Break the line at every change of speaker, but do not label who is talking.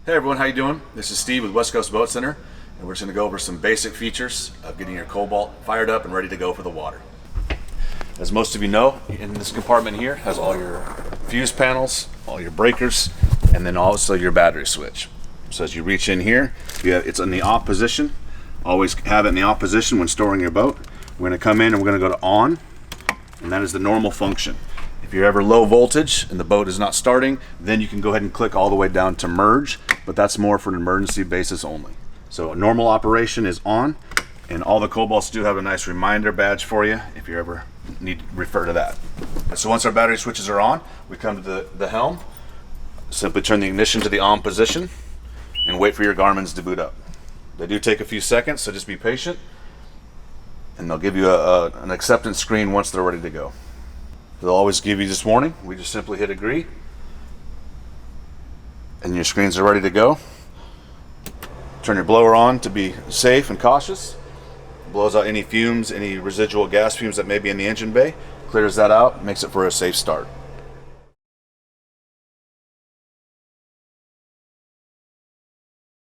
Hey everyone, how you doing? This is Steve with West Coast Boat Center, and we're just going to go over some basic features of getting your Cobalt fired up and ready to go for the water. As most of you know, in this compartment here has all your fuse panels, all your breakers, and then also your battery switch. So as you reach in here, it's in the off position. Always have it in the off position when storing your boat. We're going to come in and we're going to go to on, and that is the normal function. If you're ever low voltage and the boat is not starting, then you can go ahead and click all the way down to merge, but that's more for an emergency basis only. So normal operation is on, and all the Cobalts do have a nice reminder badge for you if you ever need to refer to that. So once our battery switches are on, we come to the helm, simply turn the ignition to the on position, and wait for your Garmins to boot up. They do take a few seconds, so just be patient, and they'll give you an acceptance screen once they're ready to go. They'll always give you this warning. We just simply hit agree, and your screens are ready to go. Turn your blower on to be safe and cautious. Blows out any fumes, any residual gas fumes that may be in the engine bay, clears that out, makes it for a safe start.